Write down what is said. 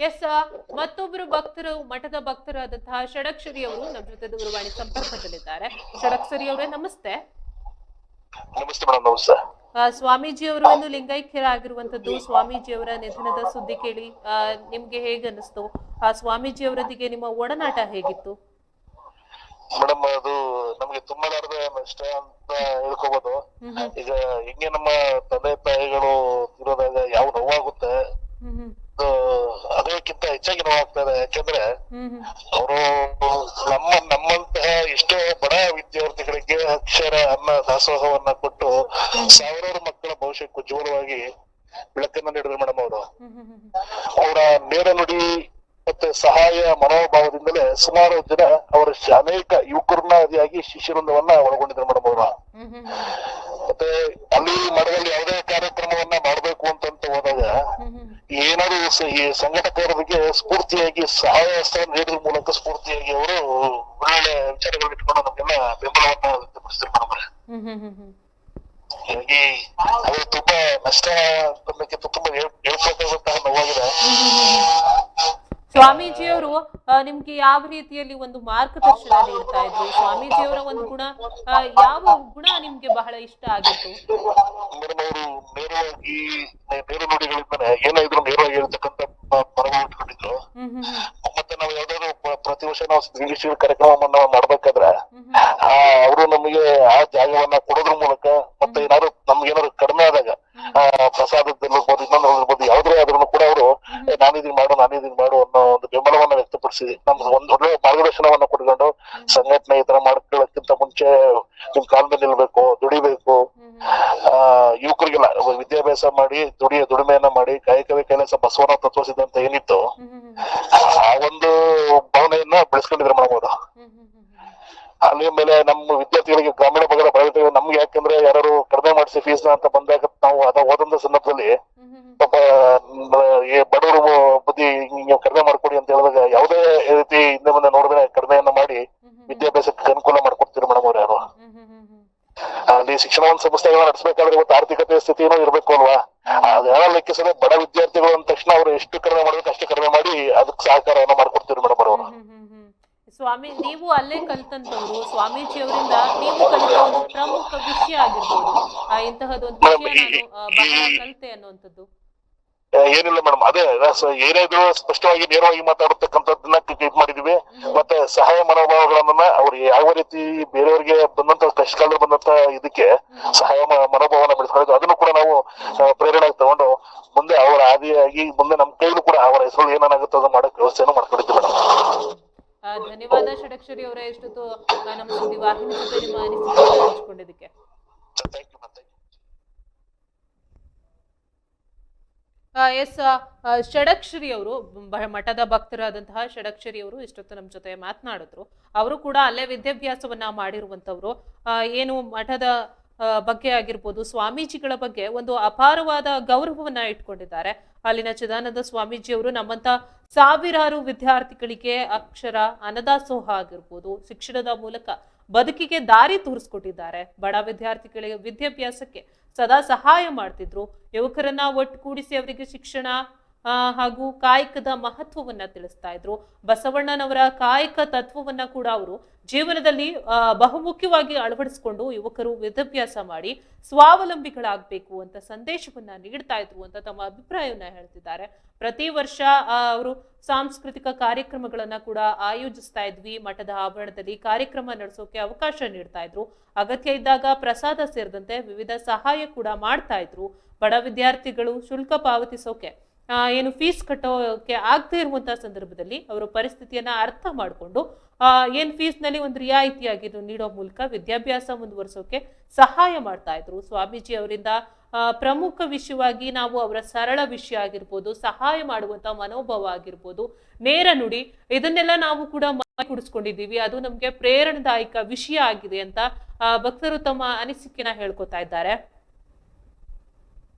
S, ಮತ್ತೊಬ್ಬರು ಭಕ್ತರು, ಮಠದ ಭಕ್ತರಾದಂತಹ ಷಡಕ್ಷರಿ ಅವರು ನಮ್ಮ ಜೊತೆ ದೂರವಾಣಿ ಸಂಪರ್ಕದಲ್ಲಿದ್ದಾರೆ. ಷಡಕ್ಷರಿ ಅವರೇ, ನಮಸ್ತೆ. ನಮಸ್ತೆ ಮೇಡಮ್. ನಮಸ್ತೆ. ಸ್ವಾಮೀಜಿಯವರು ಒಂದು ಲಿಂಗೈಕ್ಯರಾಗಿರುವಂತದ್ದು, ಸ್ವಾಮೀಜಿಯವರ ನಿಧನದ ಸುದ್ದಿ ಕೇಳಿ ನಿಮ್ಗೆ ಹೇಗೆ ಅನಿಸ್ತು? ಸ್ವಾಮೀಜಿಯವರೊಂದಿಗೆ ನಿಮ್ಮ ಒಡನಾಟ ಹೇಗಿತ್ತು? ಮೇಡಮ್, ಅದು ನಮ್ಗೆ ತುಂಬಾ ನಷ್ಟ ಅಂತ ಹೇಳ್ಕೋಬಹುದು. ಈಗ ಹಿಂಗೆ ನಮ್ಮ ತಂದೆ ತಾಯಿಗಳು ಇರೋದಾಗ ಯಾವ ನೋವಾಗುತ್ತೆ, ಅದಕ್ಕಿಂತ ಹೆಚ್ಚಾಗಿ ನೋವಾಗ್ತಾ ಇದೆ. ಯಾಕೆಂದ್ರೆ ಅವರು ನಮ್ಮಂತಹ ಎಷ್ಟೋ ಬಡ ವಿದ್ಯಾರ್ಥಿಗಳಿಗೆ ಅಕ್ಷರ ಅನ್ನ ದಾಸೋಹವನ್ನ ಕೊಟ್ಟು ಸಾವಿರಾರು ಮಕ್ಕಳ ಭವಿಷ್ಯಕ್ಕೆ ಉಜ್ವಲವಾಗಿ ಬೆಳಕನ್ನ ನೀಡಿದ್ರು ಮೇಡಮ್. ಅವರ ನೇರ ನುಡಿ ಮತ್ತೆ ಸಹಾಯ ಮನೋಭಾವದಿಂದಲೇ ಸುಮಾರು ಜನ ಅವರ ಅನೇಕ ಯುವಕರನ್ನ ಆದಿಯಾಗಿ ಶಿಷ್ಯವೃಂದವನ್ನ ಒಳಗೊಂಡಿದ್ರು ಮೇಡಮ್. ಅವರ ಮತ್ತೆ ಅಲ್ಲಿ ಮಠದಲ್ಲಿ ಯಾವುದೇ ಕಾರ್ಯಕ್ರಮವನ್ನ ಮಾಡ್ಬೇಕು ಅಂತ ಹೋದಾಗ ಏನಾದ್ರು ಈ ಸಂಘಟಕರಿಗೆ ಸ್ಫೂರ್ತಿಯಾಗಿ ಸಹಾಯ ಹಸ್ತವನ್ನು ನೀಡುವ ಮೂಲಕ ಸ್ಫೂರ್ತಿಯಾಗಿ ಅವರು ಒಳ್ಳೆ ವಿಚಾರಗಳನ್ನ ಇಟ್ಕೊಂಡು ನಮ್ಗೆಲ್ಲ ಬೆಂಬಲವನ್ನ ವ್ಯಕ್ತಪಡಿಸಿದ್ರು ಮೇಡಮ್. ಹೀಗಾಗಿ ಅದು ತುಂಬಾ ನಷ್ಟ ಅನ್ನೋಕ್ಕಿಂತ ತುಂಬಾ ಹೇಳ್ಬೇಕಾದಂತಹ ನೋವಾಗಿದೆ. ಸ್ವಾಮೀಜಿಯವರು ನಿಮ್ಗೆ ಯಾವ ರೀತಿಯಲ್ಲಿ ಒಂದು ಮಾರ್ಗದರ್ಶನ ನೀಡ್ತಾ ಇದ್ರು? ಸ್ವಾಮೀಜಿಯವರ ಒಂದು ಗುಣ, ಯಾವ ಗುಣ ನಿಮ್ಗೆ ಬಹಳ ಇಷ್ಟ ಆಗಿತ್ತು? ಮೇಡಮ್, ಅವರು ನೇರವಾಗಿ ನೇರ ನುಡಿಗಳಿಂದಲೇ ಏನಾದ್ರು ನೇರವಾಗಿ ಹೇಳ್ತಕ್ಕಂಥ ಪರವಾಗಿ ಇಟ್ಕೊಂಡಿದ್ರು. ಮತ್ತೆ ನಾವು ಯಾವ್ದಾದ್ರು ಪ್ರತಿ ವರ್ಷ ನಾವು ಇಂಗ್ಲಿಷ್ ಕಾರ್ಯಕ್ರಮವನ್ನ ಮಾಡ್ಬೇಕಾದ್ರೆ ಅವರು ನಮಗೆ ಆ ಜಾಗವನ್ನ ಕೊಡೋದ್ರ ಮೂಲಕ ಮತ್ತೆ ಏನಾದ್ರು ನಮ್ಗೇನಾದ್ರು ಕಡಿಮೆ ಆದಾಗ ಪ್ರಸಾದದಲ್ಲಿರ್ಬೋದು, ಇನ್ನೊಂದಿರ್ಬೋದು, ಯಾವ್ದೇ ಆದ್ರೂ ಕೂಡ ಅವರು ನಾನಿದೀನ್ ಮಾಡು ಅನ್ನೋ ಒಂದು ಬೆಂಬಲವನ್ನ ವ್ಯಕ್ತಪಡಿಸಿ ನಮ್ಗೆ ಒಂದ್ ಒಳ್ಳೆ ಮಾರ್ಗದರ್ಶನವನ್ನ ಕೊಟ್ಕೊಂಡು ಸಂಘಟನೆ ಈ ತರ ಮಾಡ್ಕೊಳ್ಳೋಕ್ಕಿಂತ ಮುಂಚೆ ನಿಮ್ ಕಾಲ ಮೇಲೆ ನಿಲ್ಬೇಕು, ದುಡಿಬೇಕು, ಯುವಕರಿಗೆಲ್ಲ ವಿದ್ಯಾಭ್ಯಾಸ ಮಾಡಿ ದುಡಿಮೆಯನ್ನ ಮಾಡಿ ಕಾಯಕವೇ ಕೈಲಾಸ ಬಸವನ ತತ್ವ ಸಿದ್ಧಾಂತ ಏನಿತ್ತು ಆ ಒಂದು ಭಾವನೆಯನ್ನ ಬೆಳೆಸ್ಕೊಂಡಿದ್ರು ಮೇಡಮ್ ಅವರು. ಅಲ್ಲಿ ಮೇಲೆ ನಮ್ಮ ವಿದ್ಯಾರ್ಥಿಗಳಿಗೆ ಗ್ರಾಮೀಣ ಭಾಗದ ಬಡ ನಮ್ಗೆ ಯಾಕಂದ್ರೆ ಯಾರು ಕಡಿಮೆ ಮಾಡಿಸಿ ಫೀಸ್ ಅಂತ ಬಂದಾಗ ನಾವು ಅದ ಓದಂತ ಸಂದರ್ಭದಲ್ಲಿ ಪಾಪ ಬಡವರು ಬುದ್ಧಿ ನೀವು ಕಡಿಮೆ ಮಾಡ್ಕೊಡಿ ಅಂತ ಹೇಳಿದಾಗ ಯಾವುದೇ ರೀತಿ ಹಿಂದೆ ಮುಂದೆ ನೋಡಿದ್ರೆ ಕಡಿಮೆಯನ್ನ ಮಾಡಿ ವಿದ್ಯಾಭ್ಯಾಸಕ್ಕೆ ಅನುಕೂಲ ಮಾಡ್ಕೊಡ್ತೀರಿ ಮೇಡಮ್ ಅವ್ರು. ಯಾರು ಅಲ್ಲಿ ಶಿಕ್ಷಣವನ್ನು ಸಂಸ್ಥೆಗಳನ್ನ ನಡೆಸಬೇಕಾದ್ರೆ ಇವತ್ತು ಆರ್ಥಿಕತೆ ಸ್ಥಿತಿನೂ ಇರ್ಬೇಕು ಅಲ್ವಾ? ಅದೆಲ್ಲ ಲೆಕ್ಕಿಸದೆ ಬಡ ವಿದ್ಯಾರ್ಥಿಗಳು ಅಂದ ತಕ್ಷಣ ಅವ್ರು ಎಷ್ಟು ಕಡಿಮೆ ಮಾಡ್ಬೇಕು ಅಷ್ಟು ಕಡಿಮೆ ಮಾಡಿ ಅದಕ್ಕೆ ಸಹಕಾರವನ್ನ ಮಾಡ್ಕೊಡ್ತೀರಿ ಮೇಡಮ್ ಅವರು. ಸ್ವಾಮಿ, ನೀವು ಅಲ್ಲೇ ಕಲಿತಂತವ್ರು, ಸ್ವಾಮೀಜಿ ಅವರಿಂದ ನೀವು ಕಲಿತ ಒಂದು ಪ್ರಮುಖ ವಿಷಯ ಆಗಿರ್ಬೋದು, ಇಂತಹದೊಂದು ವಿಷಯ ನಾನು ಬಹಳ ಕಲಿತೆ ಅನ್ನುವಂಥದ್ದು? ಏನಿಲ್ಲ ಮೇಡಮ್, ಅದೇ ಏನಾದ್ರು ಸ್ಪಷ್ಟವಾಗಿ ನೇರವಾಗಿ ಮಾತಾಡತಕ್ಕಂಥದ್ದನ್ನ ಇದ್ ಮಾಡಿದೀವಿ. ಮತ್ತೆ ಸಹಾಯ ಮನೋಭಾವಗಳನ್ನ ಅವ್ರು ಯಾವ ರೀತಿ ಬೇರೆಯವ್ರಿಗೆ ಬಂದಂತ ಕಷ್ಟಕಾಲದಲ್ಲಿ ಬಂದಂತ ಇದಕ್ಕೆ ಸಹಾಯ ಮನೋಭಾವನ ಬೆಳೆಸ್ಕೊಳ್ಳೋದು, ಅದನ್ನು ಕೂಡ ನಾವು ಪ್ರೇರಣೆ ತಗೊಂಡು ಮುಂದೆ ಅವರ ಆದಿಯಾಗಿ ಮುಂದೆ ನಮ್ ಕೈಲೂ ಕೂಡ ಅವರ ಹೆಸರು ಏನಾಗುತ್ತೆ ಅದನ್ನ ಮಾಡಕ್ ವ್ಯವಸ್ಥೆಯನ್ನು ಮಾಡ್ಕೊಂಡಿದ್ವಿ ಮೇಡಮ್. ಧನ್ಯವಾದ ಷಡಕ್ಷರಿ ಅವರ, ಎಷ್ಟೊತ್ತು ನಮ್ಮ ಸುದ್ದಿ ವಾಹಿನಿ ಜೊತೆ ನಿಮ್ಮ ಅನಿಸಿಕೆಯನ್ನು ಹಂಚಿಕೊಂಡಿದ್ದಕ್ಕೆ. ಎಸ್, ಷಡಕ್ಷರಿ ಅವರು, ಮಠದ ಭಕ್ತರಾದಂತಹ ಷಡಕ್ಷರಿ ಅವರು ಇಷ್ಟೊತ್ತು ನಮ್ಮ ಜೊತೆ ಮಾತನಾಡಿದ್ರು. ಅವರು ಕೂಡ ಅಲ್ಲೇ ವಿದ್ಯಾಭ್ಯಾಸವನ್ನ ಮಾಡಿರುವಂತವ್ರು. ಏನು ಮಠದ ಬಗ್ಗೆ ಆಗಿರ್ಬೋದು, ಸ್ವಾಮೀಜಿಗಳ ಬಗ್ಗೆ ಒಂದು ಅಪಾರವಾದ ಗೌರವವನ್ನ ಇಟ್ಕೊಂಡಿದ್ದಾರೆ. ಅಲ್ಲಿನ ಚಿದಾನಂದ ಸ್ವಾಮೀಜಿಯವರು ನಮ್ಮಂತ ಸಾವಿರಾರು ವಿದ್ಯಾರ್ಥಿಗಳಿಗೆ ಅಕ್ಷರ ಅನ್ನದಾಸೋಹ ಆಗಿರ್ಬೋದು, ಶಿಕ್ಷಣದ ಮೂಲಕ ಬದುಕಿಗೆ ದಾರಿ ತೋರಿಸ್ಕೊಟ್ಟಿದ್ದಾರೆ. ಬಡ ವಿದ್ಯಾರ್ಥಿಗಳಿಗೆ ವಿದ್ಯಾಭ್ಯಾಸಕ್ಕೆ ಸದಾ ಸಹಾಯ ಮಾಡ್ತಿದ್ರು. ಯುವಕರನ್ನ ಒಟ್ಟುಗೂಡಿಸಿ ಅವರಿಗೆ ಶಿಕ್ಷಣ ಹಾಗೂ ಕಾಯಕದ ಮಹತ್ವವನ್ನ ತಿಳಿಸ್ತಾ ಇದ್ರು. ಬಸವಣ್ಣನವರ ಕಾಯಕ ತತ್ವವನ್ನ ಕೂಡ ಅವರು ಜೀವನದಲ್ಲಿ ಬಹುಮುಖ್ಯವಾಗಿ ಅಳವಡಿಸಿಕೊಂಡು ಯುವಕರು ವಿದ್ಯಾಭ್ಯಾಸ ಮಾಡಿ ಸ್ವಾವಲಂಬಿಗಳಾಗಬೇಕು ಅಂತ ಸಂದೇಶವನ್ನ ನೀಡ್ತಾ ಇದ್ರು ಅಂತ ತಮ್ಮ ಅಭಿಪ್ರಾಯವನ್ನ ಹೇಳ್ತಿದ್ದಾರೆ. ಪ್ರತಿ ವರ್ಷ ಅವರು ಸಾಂಸ್ಕೃತಿಕ ಕಾರ್ಯಕ್ರಮಗಳನ್ನ ಕೂಡ ಆಯೋಜಿಸ್ತಾ ಇದ್ವಿ. ಮಠದ ಆವರಣದಲ್ಲಿ ಕಾರ್ಯಕ್ರಮ ನಡೆಸೋಕೆ ಅವಕಾಶ ನೀಡ್ತಾ ಇದ್ರು. ಅಗತ್ಯ ಇದ್ದಾಗ ಪ್ರಸಾದ ಸೇರಿದಂತೆ ವಿವಿಧ ಸಹಾಯ ಕೂಡ ಮಾಡ್ತಾ ಇದ್ರು. ಬಡ ವಿದ್ಯಾರ್ಥಿಗಳು ಶುಲ್ಕ ಪಾವತಿಸೋಕೆ ಏನು ಫೀಸ್ ಕಟ್ಟೋಕೆ ಆಗದೆ ಇರುವಂತಹ ಸಂದರ್ಭದಲ್ಲಿ ಅವರ ಪರಿಸ್ಥಿತಿಯನ್ನ ಅರ್ಥ ಮಾಡಿಕೊಂಡು ಏನ್ ಫೀಸ್ ನಲ್ಲಿ ಒಂದು ರಿಯಾಯಿತಿಯಾಗಿ ನೀಡೋ ಮೂಲಕ ವಿದ್ಯಾಭ್ಯಾಸ ಮುಂದುವರಿಸೋಕೆ ಸಹಾಯ ಮಾಡ್ತಾ ಇದ್ರು. ಸ್ವಾಮೀಜಿ ಅವರಿಂದ ಪ್ರಮುಖ ವಿಷಯವಾಗಿ ನಾವು ಅವರ ಸರಳ ವಿಷಯ ಆಗಿರ್ಬೋದು, ಸಹಾಯ ಮಾಡುವಂತ ಮನೋಭಾವ ಆಗಿರ್ಬೋದು, ನೇರ ನುಡಿ, ಇದನ್ನೆಲ್ಲ ನಾವು ಕೂಡ ಕುಡಿಸ್ಕೊಂಡಿದ್ದೀವಿ. ಅದು ನಮ್ಗೆ ಪ್ರೇರಣಾದಾಯಕ ವಿಷಯ ಆಗಿದೆ ಅಂತ ಭಕ್ತರು ತಮ್ಮ ಅನಿಸಿಕೆನ ಹೇಳ್ಕೊತಾ ಇದ್ದಾರೆ.